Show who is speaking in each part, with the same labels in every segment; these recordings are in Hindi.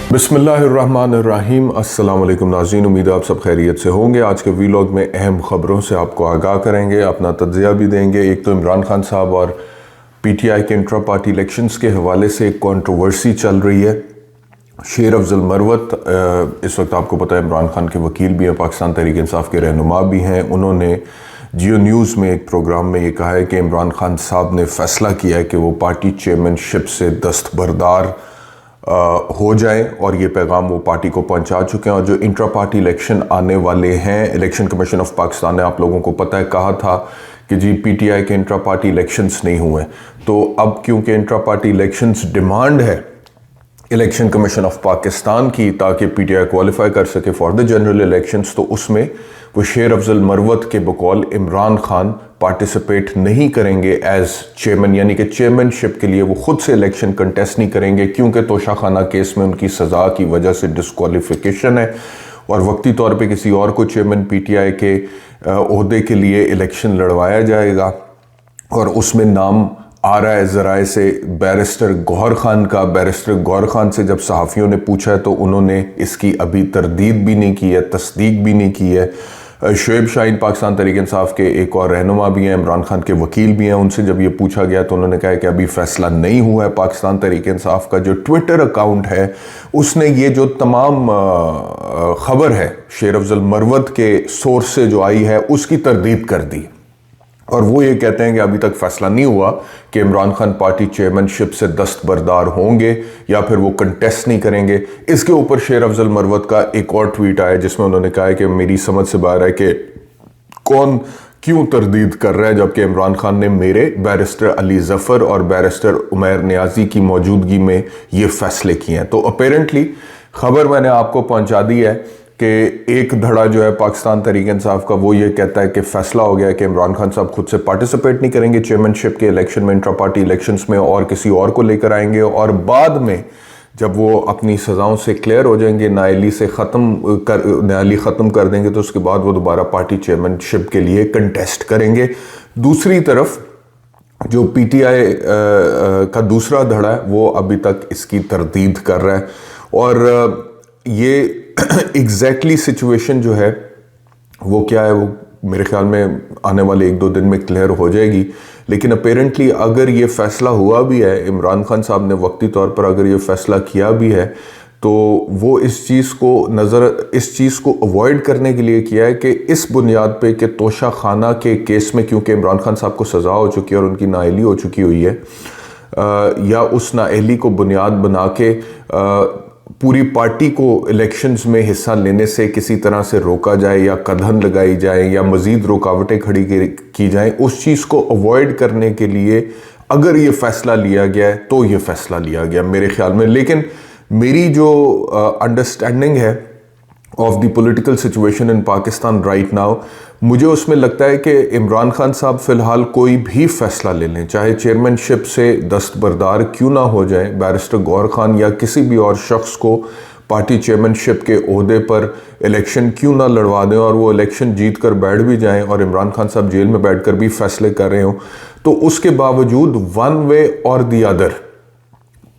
Speaker 1: बिस्मिल्लाहिर्रहमानिर्रहीम। अस्सलाम वालेकुम नाज़रीन, उम्मीद है आप सब खैरियत से होंगे। आज के वीलॉग में अहम ख़बरों से आपको आगाह करेंगे, अपना तज्ज़िया भी देंगे। एक तो इमरान खान साहब और पीटीआई के इंट्रा पार्टी इलेक्शंस के हवाले से एक कंट्रोवर्सी चल रही है। शेर अफजल मरवत इस वक्त आपको पता है इमरान खान के वकील भी हैं, पाकिस्तान तहरीक इंसाफ के रहनुमा भी हैं। उन्होंने जियो न्यूज़ में एक प्रोग्राम में ये कहा है कि इमरान खान साहब ने फ़ैसला किया है कि वो पार्टी चेयरमैनशिप से दस्तबरदार हो जाए, और ये पैगाम वो पार्टी को पहुंचा चुके हैं। और जो इंट्रा पार्टी इलेक्शन आने वाले हैं, इलेक्शन कमीशन ऑफ पाकिस्तान ने, आप लोगों को पता है, कहा था कि जी पीटीआई के इंट्रा पार्टी इलेक्शंस नहीं हुए, तो अब क्योंकि इंट्रा पार्टी इलेक्शंस डिमांड है इलेक्शन कमीशन ऑफ पाकिस्तान की ताकि पीटीआई क्वालिफाई कर सके फॉर द जनरल इलेक्शंस, तो उसमें वो शेर अफजल मरवत के बकौल इमरान खान पार्टिसिपेट नहीं करेंगे एज चेयरमैन, यानी कि चेयरमैनशिप के लिए वो खुद से इलेक्शन कंटेस्ट नहीं करेंगे, क्योंकि तोशाखाना केस में उनकी सज़ा की वजह से डिस्क्वालिफिकेशन है और वक्ती तौर पे किसी और को चेयरमैन पीटीआई के ओहदे के लिए इलेक्शन लड़वाया जाएगा। और उसमें नाम आ रहा है ज़राए से बैरिस्टर गौहर खान का। बैरिस्टर गौहर खान से जब सहाफ़ियों ने पूछा है तो उन्होंने इसकी अभी तरदीद भी नहीं की है, तस्दीक भी नहीं की है। शुएब शाहीन पाकिस्तान तहरीक इंसाफ के एक और रहनुमा भी हैं, इमरान खान के वकील भी हैं, उनसे जब ये पूछा गया तो उन्होंने कहा कि अभी फ़ैसला नहीं हुआ है। पाकिस्तान तहरीक इंसाफ का जो ट्विटर अकाउंट है उसने ये जो तमाम ख़बर है शेर अफजल मरवत के सोर्स से जो आई है उसकी तरदीद कर दी, और वो ये कहते हैं कि अभी तक फैसला नहीं हुआ कि इमरान खान पार्टी चेयरमैनशिप से दस्तबरदार होंगे या फिर वो कंटेस्ट नहीं करेंगे। इसके ऊपर शेर अफजल मरवत का एक और ट्वीट आया जिसमें उन्होंने कहा है कि मेरी समझ से बाहर है कि कौन क्यों तरदीद कर रहा है, जबकि इमरान खान ने मेरे, बैरिस्टर अली जफ़र और बैरिस्टर उमैर नियाजी की मौजूदगी में ये फैसले किए हैं। तो अपेरेंटली खबर मैंने आपको पहुंचा दी है कि एक धड़ा जो है पाकिस्तान तहरीक इंसाफ का वो ये कहता है कि फैसला हो गया है कि इमरान खान साहब खुद से पार्टिसिपेट नहीं करेंगे चेयरमैनशिप के इलेक्शन में, इंट्रा पार्टी इलेक्शंस में, और किसी और को लेकर आएंगे, और बाद में जब वो अपनी सज़ाओं से क्लियर हो जाएंगे, नाअहली ख़त्म कर देंगे, तो उसके बाद वो दोबारा पार्टी चेयरमैनशिप के लिए कंटेस्ट करेंगे। दूसरी तरफ जो पीटीआई का दूसरा धड़ा है वो अभी तक इसकी तरदीद कर रहा है, और ये एग्जैक्टली सिचुएशन जो है वो क्या है वो मेरे ख्याल में आने वाले 1-2 दिन में क्लियर हो जाएगी। लेकिन अपेरेंटली अगर ये फ़ैसला हुआ भी है, इमरान खान साहब ने वक्ती तौर पर अगर ये फ़ैसला किया भी है, तो वो इस चीज़ को अवॉइड करने के लिए किया है कि इस बुनियाद पे कि तोशाखाना के केस में क्योंकि इमरान खान साहब को सज़ा हो चुकी है और उनकी नाअहली हो चुकी हुई है, या उस नाअहली को बुनियाद बना के पूरी पार्टी को इलेक्शंस में हिस्सा लेने से किसी तरह से रोका जाए या कदहन लगाई जाए या मज़ीद रुकावटें खड़ी की जाए, उस चीज़ को अवॉइड करने के लिए अगर ये फ़ैसला लिया गया है तो ये फ़ैसला लिया गया मेरे ख्याल में। लेकिन मेरी जो अंडरस्टैंडिंग है of the political situation in Pakistan right now, मुझे उसमें लगता है कि इमरान खान साहब फ़िलहाल कोई भी फ़ैसला ले लें, चाहे चेयरमैनशिप से दस्तबरदार क्यों ना हो जाए, बैरिस्टर गौहर खान या किसी भी और शख्स को पार्टी चेयरमैनशिप के ओहदे पर इलेक्शन क्यों ना लड़वा दें और वो इलेक्शन जीत कर बैठ भी जाएं और इमरान खान साहब जेल में बैठ कर भी फ़ैसले कर रहे हों, तो उसके बावजूद वन वे और दी अदर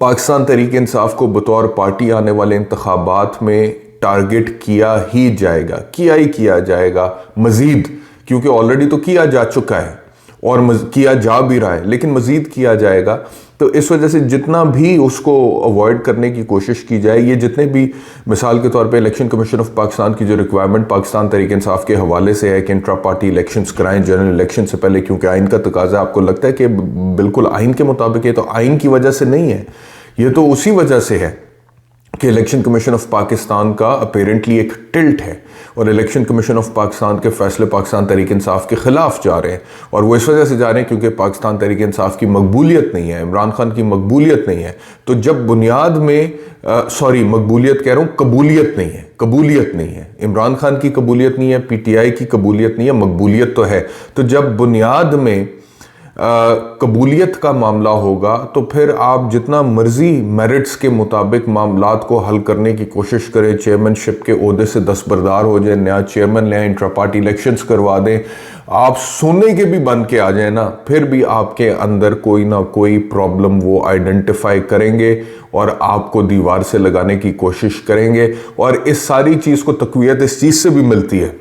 Speaker 1: पाकिस्तान तहरीक इंसाफ को बतौर पार्टी आने वाले इंतखाबात में टारगेट किया ही जाएगा मज़ीद, क्योंकि ऑलरेडी तो किया जा चुका है और किया जा भी रहा है, लेकिन मज़ीद किया जाएगा। तो इस वजह से जितना भी उसको अवॉइड करने की कोशिश की जाए, ये जितने भी मिसाल के तौर पे इलेक्शन कमीशन ऑफ पाकिस्तान की जो रिक्वायरमेंट पाकिस्तान तहरीक इंसाफ के हवाले से है कि इंट्रा पार्टी इलेक्शंस कराएं जनरल इलेक्शन से पहले, क्योंकि आइन का तकाजा, आपको लगता है कि बिल्कुल आइन के मुताबिक है, तो आइन की वजह से नहीं है, ये तो उसी वजह से है कि इलेक्शन कमीशन ऑफ पाकिस्तान का अपेरेंटली एक टिल्ट है और इलेक्शन कमीशन ऑफ पाकिस्तान के फैसले पाकिस्तान तहरीक इंसाफ के ख़िलाफ़ जा रहे हैं, और वो इस वजह से जा रहे हैं क्योंकि पाकिस्तान तहरीक इंसाफ की मकबूलियत नहीं है, इमरान खान की मकबूलियत नहीं है। तो जब बुनियाद में मकबूलियत कह रहा हूँ, कबूलियत नहीं है, इमरान खान की कबूलियत नहीं है, पीटीआई की कबूलियत नहीं है, मकबूलियत तो है। तो जब बुनियाद में कबूलियत का मामला होगा तो फिर आप जितना मर्जी मेरिट्स के मुताबिक मामलात को हल करने की कोशिश करें, चेयरमैनशिप के ओहदे से दस्तबरदार हो जाए, नया चेयरमैन लें, इंट्रा पार्टी इलेक्शंस करवा दें, आप सोने के भी बन के आ जाए ना, फिर भी आपके अंदर कोई ना कोई प्रॉब्लम वो आइडेंटिफाई करेंगे और आपको दीवार से लगाने की कोशिश करेंगे। और इस सारी चीज़ को तक़वियत इस चीज़ से भी मिलती है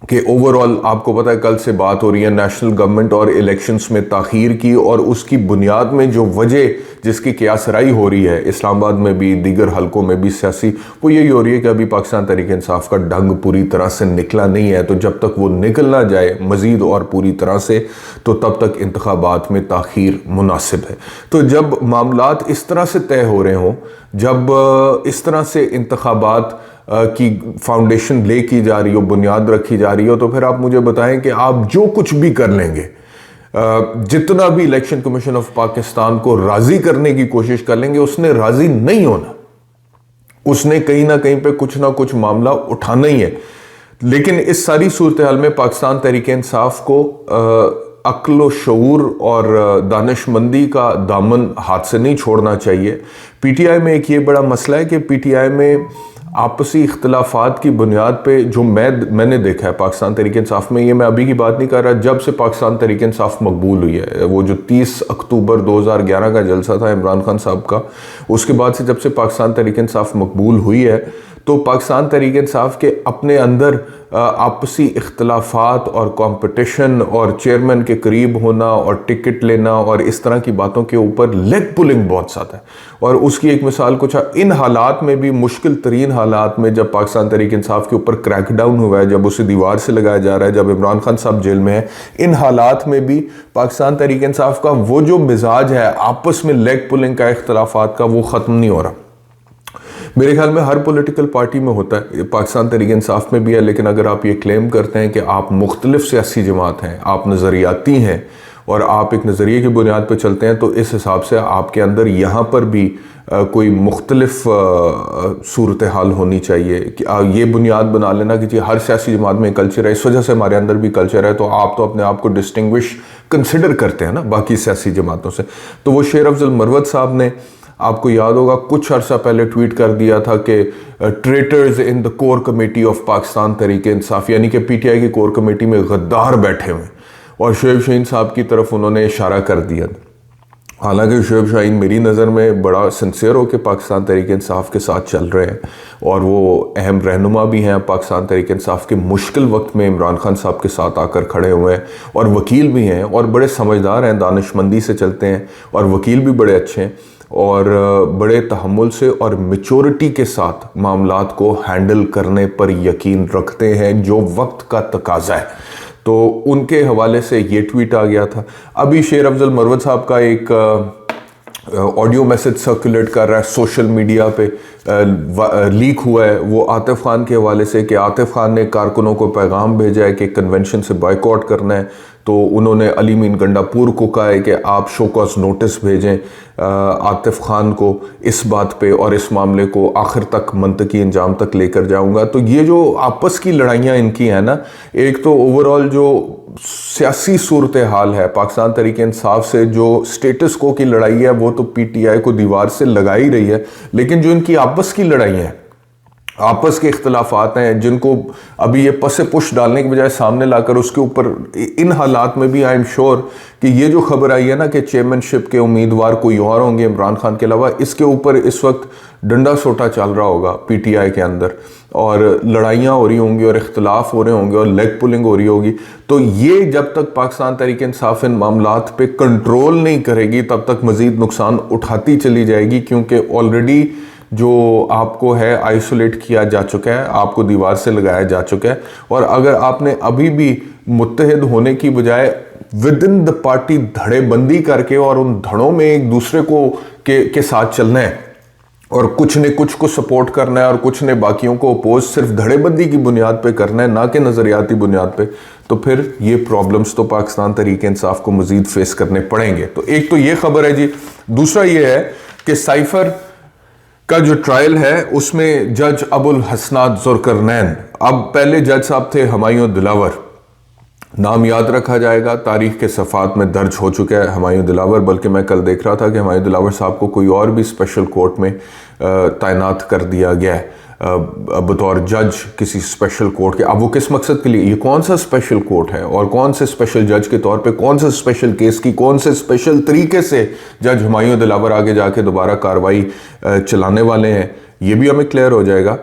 Speaker 1: कि ओवरऑल आपको पता है कल से बात हो रही है नेशनल गवर्नमेंट और इलेक्शंस में ताख़ीर की, और उसकी बुनियाद में जो वजह जिसकी क़यासराई हो रही है इस्लामाबाद में भी दीगर हलकों में भी सियासी, वो यही हो रही है कि अभी पाकिस्तान तहरीक इंसाफ का ढंग पूरी तरह से निकला नहीं है। तो जब तक वो निकल ना जाए मज़ीद और पूरी तरह से, तो तब तक इंतखाबात में ताख़ीर मुनासिब है। तो जब मामलात इस तरह से तय हो रहे हों, जब इस तरह से इंतखाबात की फाउंडेशन ले की जा रही हो, बुनियाद रखी जा रही हो, तो फिर आप मुझे बताएं कि आप जो कुछ भी कर लेंगे, जितना भी इलेक्शन कमीशन ऑफ पाकिस्तान को राजी करने की कोशिश कर लेंगे, उसने राजी नहीं होना। उसने कहीं ना कहीं पे कुछ ना कुछ मामला उठाना ही है। लेकिन इस सारी सूरत हाल में पाकिस्तान तहरीक इंसाफ को अक्ल व शऊर और दानिशमंदी का दामन हाथ से नहीं छोड़ना चाहिए। पीटीआई में एक ये बड़ा मसला है कि पीटीआई में आपसी इख्तलाफात की बुनियाद पे जो मैंने देखा है पाकिस्तान तहरीक इंसाफ में, ये मैं अभी की बात नहीं कर रहा, जब से पाकिस्तान तहरीक इंसाफ मकबूल हुई है, वो जो 30 अक्टूबर 2011 का जलसा था इमरान खान साहब का, उसके बाद से जब से पाकिस्तान तहरीक इंसाफ मकबूल हुई है, तो पाकिस्तान तहरीक इंसाफ के अपने अंदर आपसी इख्तलाफात और कंपटीशन और चेयरमैन के करीब होना और टिकट लेना और इस तरह की बातों के ऊपर लेग पुलिंग बहुत ज़्यादा है। और उसकी एक मिसाल कुछ इन हालात में भी, मुश्किल तरीन हालात में, जब पाकिस्तान तहरीक इंसाफ के ऊपर क्रैकडाउन हुआ है, जब उसे दीवार से लगाया जा रहा है, जब इमरान खान साहब जेल में है, इन हालात में भी पाकिस्तान तहरीक इंसाफ का वो जो मिजाज है आपस में लेग पुलिंग का, इख्तलाफात का, वो ख़त्म नहीं हो रहा। मेरे ख्याल में हर पॉलिटिकल पार्टी में होता है, पाकिस्तान तहरीक इंसाफ में भी है। लेकिन अगर आप ये क्लेम करते हैं कि आप मुख्तलिफ सियासी जमात हैं, आप नज़रियाती हैं और आप एक नज़रिए की बुनियाद पर चलते हैं, तो इस हिसाब से आपके अंदर यहाँ पर भी कोई मुख्तलिफ सूरत हाल होनी चाहिए कि ये बुनियाद बना लेना कि जी हर सियासी जमात में कल्चर है, इस वजह से हमारे अंदर भी कल्चर है, तो आप तो अपने आप को डिस्टिंग्विश कंसिडर करते हैं ना बाकी सियासी जमातों से। तो वो शेर अफजल मरवत साहब ने, आपको याद होगा, कुछ अर्सा पहले ट्वीट कर दिया था कि traitors in the core committee of Pakistan Tehreek Insaf, यानी कि पीटीआई की कोर कमेटी में गद्दार बैठे हुए, और शुएब शाहीन साहब की तरफ उन्होंने इशारा कर दिया। हालांकि शुएब शाहीन मेरी नज़र में बड़ा सिंसियर होकर पाकिस्तान तहरीक इंसाफ के साथ चल रहे हैं और वो अहम रहनुमा भी हैं पाकिस्तान तहरीक इंसाफ के मुश्किल वक्त में इमरान खान साहब के साथ आकर खड़े हुए हैं, और वकील भी हैं और बड़े समझदार हैं, दानिशमंदी से चलते हैं और वकील भी बड़े अच्छे हैं और बड़े तहम्मुल से और मैच्योरिटी के साथ मामलात को हैंडल करने पर यकीन रखते हैं, जो वक्त का तकाजा है। तो उनके हवाले से ये ट्वीट आ गया था। अभी शेर अफजल मरवत साहब का एक ऑडियो मैसेज सर्कुलेट कर रहा है सोशल मीडिया पे, लीक हुआ है, वो आतिफ खान के हवाले से, कि आतिफ खान ने कारकुनों को पैगाम भेजा है कि कन्वेंशन से बॉयकॉट करना है। तो उन्होंने अली मीन गंडापुर को कहा है कि आप शो कॉज नोटिस भेजें आतिफ खान को इस बात पे, और इस मामले को आखिर तक मंतकी अंजाम तक लेकर जाऊंगा। तो ये जो आपस की लड़ाइयाँ इनकी हैं ना, एक तो ओवरऑल जो सियासी सूरत हाल है पाकिस्तान तहरीक इंसाफ से, जो स्टेटस को की लड़ाई है, वो तो पीटीआई को दीवार से लगा ही रही है, लेकिन जो इनकी आपस की लड़ाई है, आपस के इख्तलाफात हैं, जिनको अभी ये पसे पुश डालने की बजाय सामने लाकर उसके ऊपर, इन हालात में भी आई एम श्योर कि ये जो खबर आई है ना कि चेयरमैनशिप के उम्मीदवार कोई और होंगे इमरान खान के अलावा, इसके ऊपर इस वक्त डंडा सोटा चल रहा होगा पीटीआई के अंदर, और लड़ाइयाँ हो रही होंगी और इख्तलाफ हो रहे होंगे और लेग पुलिंग हो रही होगी। तो ये जब तक पाकिस्तान तहरीक इंसाफ इन मामलात पे कंट्रोल नहीं करेगी, तब तक मज़ीद नुकसान उठाती चली जाएगी, क्योंकि ऑलरेडी जो आपको है आइसोलेट किया जा चुका है, आपको दीवार से लगाया जा चुका है। और अगर आपने अभी भी मुत्तहिद होने की बजाय विद इन द पार्टी धड़ेबंदी करके और उन धड़ों में एक दूसरे को के साथ चलना है और कुछ ने कुछ को सपोर्ट करना है और कुछ ने बाकियों को अपोज सिर्फ धड़ेबंदी की बुनियाद पे करना है, ना कि नज़रियाती बुनियाद पे, तो फिर ये प्रॉब्लम्स तो पाकिस्तान तहरीक इंसाफ को मज़ीद फेस करने पड़ेंगे। तो एक तो ये खबर है जी। दूसरा ये है कि साइफर का जो ट्रायल है उसमें जज अबुल हसनात जुल्करनैन, अब पहले जज साहब थे हुमायूं दिलावर, नाम याद रखा जाएगा, तारीख के सफ़ात में दर्ज हो चुका है हुमायूं दिलावर। बल्कि मैं कल देख रहा था कि हुमायूं दिलावर साहब को कोई और भी स्पेशल कोर्ट में तैनात कर दिया गया है। बतौर जज किसी स्पेशल कोर्ट के। अब वो किस मकसद के लिए, ये कौन सा स्पेशल कोर्ट है और कौन से स्पेशल जज के तौर पे कौन से स्पेशल केस की कौन से स्पेशल तरीके से जज हुमायूं दिलावर आगे जाके दोबारा कार्रवाई चलाने वाले हैं, ये भी हमें क्लियर हो जाएगा।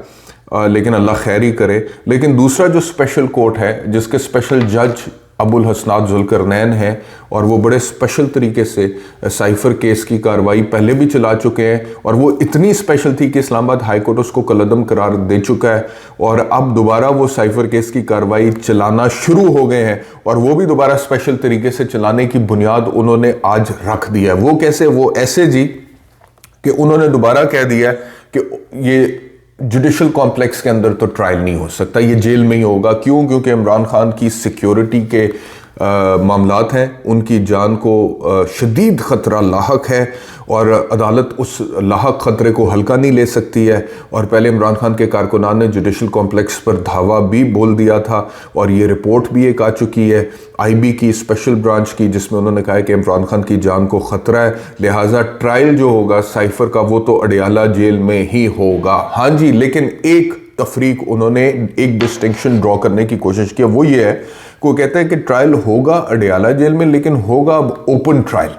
Speaker 1: लेकिन अल्लाह खैर ही करे। लेकिन दूसरा जो स्पेशल कोर्ट है जिसके स्पेशल जज अबुल हसनात जुल्करनैन है और वो बड़े स्पेशल तरीके से साइफर केस की कार्रवाई पहले भी चला चुके हैं और वो इतनी स्पेशल थी कि इस्लामाबाद हाई कोर्ट उसको कलअदम करार दे चुका है और अब दोबारा वो साइफर केस की कार्रवाई चलाना शुरू हो गए हैं और वो भी दोबारा स्पेशल तरीके से चलाने की बुनियाद उन्होंने आज रख दिया है। वो कैसे, वो ऐसे जी कि उन्होंने दोबारा कह दिया कि ये जुडिशल कॉम्प्लेक्स के अंदर तो ट्रायल नहीं हो सकता, ये जेल में ही होगा। क्यों? क्योंकि इमरान खान की सिक्योरिटी के मामलात हैं, उनकी जान को शदीद ख़तरा लाहक है और अदालत उस लाहक ख़तरे को हल्का नहीं ले सकती है। और पहले इमरान खान के कारकुनान ने जुडिशल कॉम्प्लेक्स पर धावा भी बोल दिया था और ये रिपोर्ट भी एक आ चुकी है आईबी की स्पेशल ब्रांच की, जिसमें उन्होंने कहा है कि इमरान खान की जान को ख़तरा है, लिहाजा ट्रायल जो होगा साइफर का वो तो अडियाला जेल में ही होगा। हाँ जी, लेकिन एक तफरीक उन्होंने, एक डिस्टिंक्शन ड्रॉ करने की कोशिश की, वो ये है, को कहते हैं कि ट्रायल होगा अडियाला जेल में लेकिन होगा ओपन ट्रायल।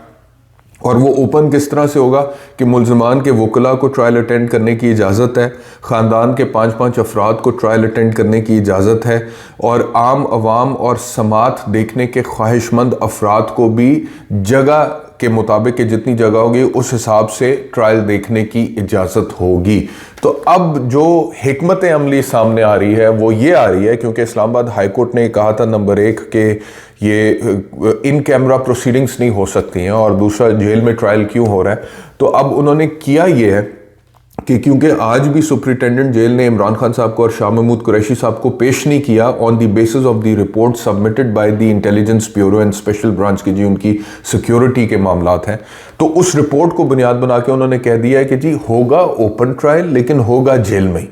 Speaker 1: और वो ओपन किस तरह से होगा कि मुल्ज़िमान के वकला को ट्रायल अटेंड करने की इजाज़त है, ख़ानदान के 5-5 अफराद को ट्रायल अटेंड करने की इजाज़त है और आम अवाम और समात देखने के ख्वाहिशमंद अफराद को भी जगह के मुताबिक कि जितनी जगह होगी उस हिसाब से ट्रायल देखने की इजाज़त होगी। तो अब जो हिकमत अमली सामने आ रही है वो ये आ रही है, क्योंकि इस्लामाबाद हाई कोर्ट ने कहा था नंबर 1 कि ये इन कैमरा प्रोसीडिंग्स नहीं हो सकती हैं और दूसरा जेल में ट्रायल क्यों हो रहा है। तो अब उन्होंने किया ये है कि क्योंकि आज भी सुपरिटेंडेंट जेल ने इमरान खान साहब को और शाह महमूद कुरैशी साहब को पेश नहीं किया on the basis of the report submitted by the intelligence bureau and special branch की, जी उनकी सिक्योरिटी के मामलात हैं, तो उस रिपोर्ट को बुनियाद बना के उन्होंने कह दिया है कि जी होगा ओपन ट्रायल लेकिन होगा जेल में ही।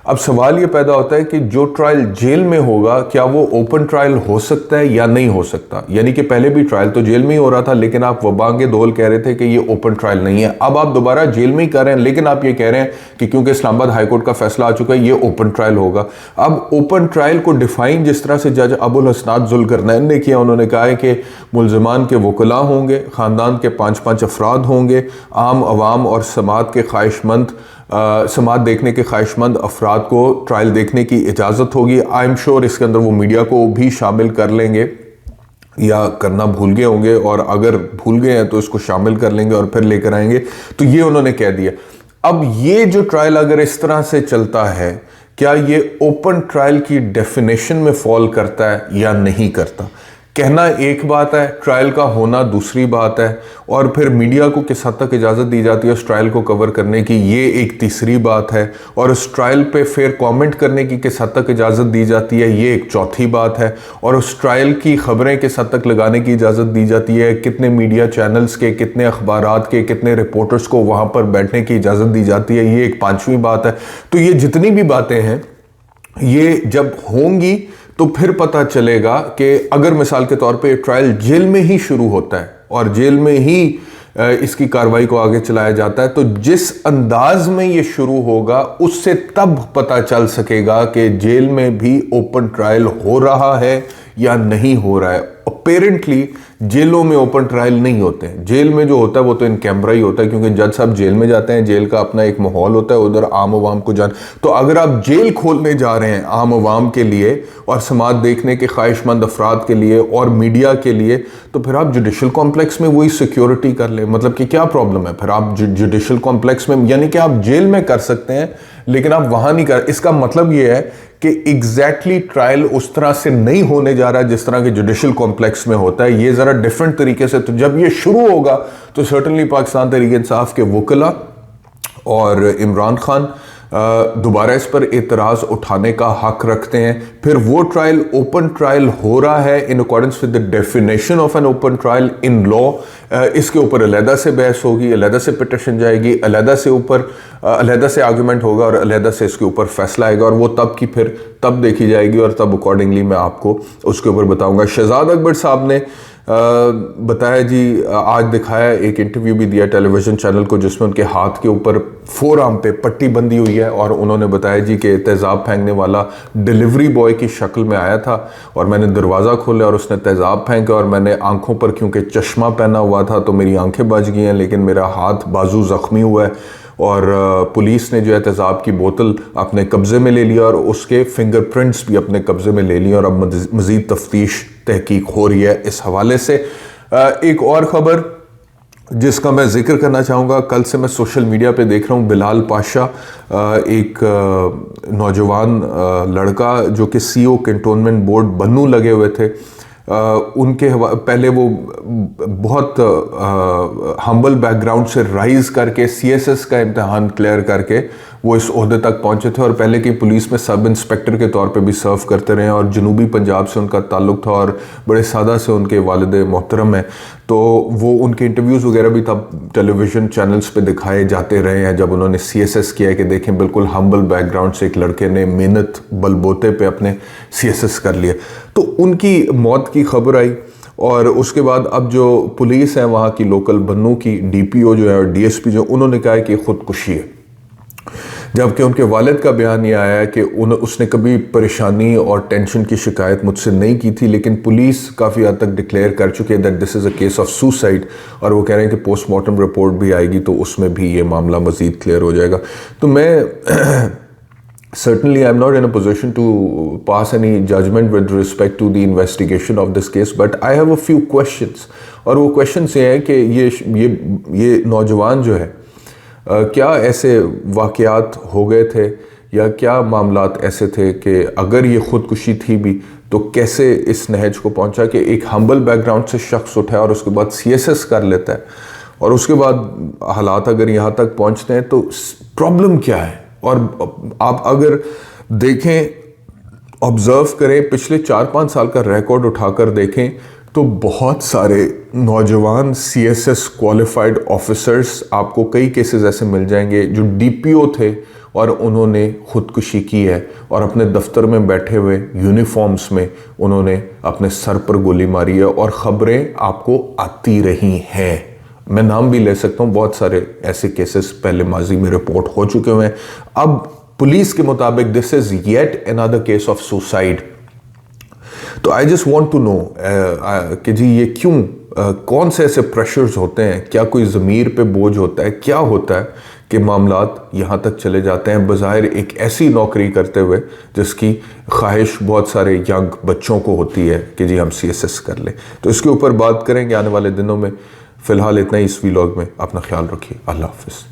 Speaker 1: अब सवाल ये पैदा होता है कि जो ट्रायल जेल में होगा क्या वो ओपन ट्रायल हो सकता है या नहीं हो सकता। यानी कि पहले भी ट्रायल तो जेल में ही हो रहा था लेकिन आप वबांगे दोल कह रहे थे कि ये ओपन ट्रायल नहीं है, अब आप दोबारा जेल में ही कर रहे हैं लेकिन आप ये कह रहे हैं कि क्योंकि इस्लामाबाद हाई कोर्ट का फैसला आ चुका है ये ओपन ट्रायल होगा। अब ओपन ट्रायल को डिफाइन जिस तरह से जज अबुल हसनात जुल्करनैन ने किया, उन्होंने कहा है कि मुल्ज़िमान के वकला होंगे, ख़ानदान के 5-5 अफराद होंगे, आम अवाम और समात के ख्वाहिशमंद समात देखने के ख्वाहिशमंद अफराद को ट्रायल देखने की इजाज़त होगी। आई एम श्योर इसके अंदर वो मीडिया को भी शामिल कर लेंगे या करना भूल गए होंगे और अगर भूल गए हैं तो इसको शामिल कर लेंगे और फिर लेकर आएंगे। तो ये उन्होंने कह दिया। अब ये जो ट्रायल अगर इस तरह से चलता है, क्या ये ओपन ट्रायल की डेफिनेशन में फॉल करता है या नहीं करता? कहना एक बात है, ट्रायल का होना दूसरी बात है, और फिर मीडिया को किस हद तक इजाज़त दी जाती है उस ट्रायल को कवर करने की, ये एक तीसरी बात है, और उस ट्रायल पे फिर कमेंट करने की किस हद तक इजाज़त दी जाती है ये एक चौथी बात है, और उस ट्रायल की खबरें किस हद तक लगाने की इजाज़त दी जाती है, कितने मीडिया चैनल्स के, कितने अखबारात के, कितने रिपोर्टर्स को वहाँ पर बैठने की इजाज़त दी जाती है, ये एक पाँचवीं बात है। तो ये जितनी भी बातें हैं ये जब होंगी तो फिर पता चलेगा कि अगर मिसाल के तौर पे ट्रायल जेल में ही शुरू होता है और जेल में ही इसकी कार्रवाई को आगे चलाया जाता है, तो जिस अंदाज में ये शुरू होगा उससे तब पता चल सकेगा कि जेल में भी ओपन ट्रायल हो रहा है या नहीं हो रहा है। अपेरेंटली जेलों में ओपन ट्रायल नहीं होते हैं, जेल में जो होता है वो तो इन कैमरा ही होता है, क्योंकि जज साहब जेल में जाते हैं, जेल का अपना एक माहौल होता है, उधर आम आवाम को जान। तो अगर आप जेल खोलने जा रहे हैं आम आवाम के लिए और समाज देखने के ख्वाहिशमंद अफराद के लिए और मीडिया के लिए, तो फिर आप जुडिशल कॉम्प्लेक्स में वही सिक्योरिटी कर लें। मतलब कि क्या प्रॉब्लम है फिर? आप जुडिशल कॉम्प्लेक्स में, यानी कि आप जेल में कर सकते हैं लेकिन आप वहां नहीं कर। इसका मतलब यह है कि एग्जैक्टली ट्रायल उस तरह से नहीं होने जा रहा है जिस तरह के जुडिशल कॉम्प्लेक्स में होता है, ये जरा डिफरेंट तरीके से। तो जब ये शुरू होगा तो सर्टनली पाकिस्तान तहरीक इंसाफ के वकला और इमरान खान दोबारा इस पर एतराज़ उठाने का हक रखते हैं। फिर वो ट्रायल ओपन ट्रायल हो रहा है in accordance with the definition of an open trial in law, इसके ऊपर अलहदा से बहस होगी, अलहदा से पिटिशन जाएगी, अलहदा से ऊपर अलहदा से आर्गूमेंट होगा और अलहदा से इसके ऊपर फैसला आएगा, और वो तब की फिर तब देखी जाएगी और तब अकॉर्डिंगली मैं आपको उसके ऊपर बताऊंगा। शहजाद अकबर साहब ने बताया जी, आज दिखाया, एक इंटरव्यू भी दिया टेलीविज़न चैनल को जिसमें उनके हाथ के ऊपर फोर आर्म पे पट्टी बंधी हुई है और उन्होंने बताया जी कि तेज़ाब फेंकने वाला डिलीवरी बॉय की शक्ल में आया था और मैंने दरवाज़ा खोला और उसने तेज़ाब फेंका और मैंने आंखों पर, क्योंकि चश्मा पहना हुआ था तो मेरी आंखें बच गई हैं, लेकिन मेरा हाथ बाजू ज़ख्मी हुआ है। और पुलिस ने जो है तेज़ाब की बोतल अपने कब्ज़े में ले लिया और उसके फिंगरप्रिंट्स भी अपने कब्ज़े में ले लिए और अब मज़ीद तफ्तीश तहकीक हो रही है इस हवाले से। एक और ख़बर जिसका मैं जिक्र करना चाहूँगा, कल से मैं सोशल मीडिया पे देख रहा हूँ बिलाल पाशा, एक नौजवान लड़का जो कि सीओ कैंटोनमेंट बोर्ड बन्नू लगे हुए थे, उनके पहले वो बहुत हम्बल बैकग्राउंड से राइज करके सीएसएस का इम्तहान क्लियर करके वो इस ओहदे तक पहुंचे थे और पहले की पुलिस में सब इंस्पेक्टर के तौर पे भी सर्व करते रहे और जनूबी पंजाब से उनका ताल्लुक़ था और बड़े सादा से उनके वालिद मोहतरम हैं। तो वो उनके इंटरव्यूज़ वगैरह भी तब टेलीविज़न चैनल्स पे दिखाए जाते रहे हैं जब उन्होंने सीएसएस किया है कि देखें बिल्कुल हम्बल बैकग्राउंड से एक लड़के ने मेहनत बलबोते पे अपने सीएसएस कर लिया। तो उनकी मौत की खबर आई और उसके बाद अब जो पुलिस है वहाँ की लोकल बन्नू की डीपीओ जो है और डीएसपी जो, उन्होंने कहा है कि खुदकुशी है, जबकि उनके वालिद का बयान ये आया है कि उसने कभी परेशानी और टेंशन की शिकायत मुझसे नहीं की थी, लेकिन पुलिस काफ़ी हद तक डिक्लेयर कर चुकी है that this is a case of suicide और वो कह रहे हैं कि पोस्टमार्टम रिपोर्ट भी आएगी तो उसमें भी ये मामला मज़ीद क्लियर हो जाएगा। तो मैं certainly I'm not in a position to pass any judgment with respect to the investigation of this case, but I have a few questions और वो questions ये हैं कि ये नौजवान जो है क्या ऐसे वाक़यात हो गए थे या क्या मामलात ऐसे थे कि अगर ये ख़ुदकुशी थी भी तो कैसे इस नहज को पहुंचा कि एक हम्बल बैकग्राउंड से शख्स उठा और उसके बाद सीएसएस कर लेता है और उसके बाद हालात अगर यहाँ तक पहुँचते हैं तो प्रॉब्लम क्या है। और आप अगर देखें, ऑब्ज़र्व करें, पिछले 4-5 साल का रिकॉर्ड उठाकर देखें तो बहुत सारे नौजवान सीएसएस क्वालिफाइड ऑफिसर्स आपको कई केसेस ऐसे मिल जाएंगे जो डीपीओ थे और उन्होंने ख़ुदकुशी की है और अपने दफ्तर में बैठे हुए यूनिफॉर्म्स में उन्होंने अपने सर पर गोली मारी है और ख़बरें आपको आती रही हैं। मैं नाम भी ले सकता हूँ, बहुत सारे ऐसे केसेस पहले माजी में रिपोर्ट हो चुके हुए हैं। अब पुलिस के मुताबिक this is yet another case of suicide. तो I just want to know कि जी ये क्यों, कौन से ऐसे प्रेशर्स होते हैं, क्या कोई ज़मीर पे बोझ होता है, क्या होता है कि मामलात यहाँ तक चले जाते हैं बज़ाहिर एक ऐसी नौकरी करते हुए जिसकी ख्वाहिश बहुत सारे यंग बच्चों को होती है कि जी हम सीएसएस कर लें। तो इसके ऊपर बात करेंगे आने वाले दिनों में। फ़िलहाल इतना ही इस व्लॉग में। अपना ख्याल रखिए। अल्लाह हाफ़िज़।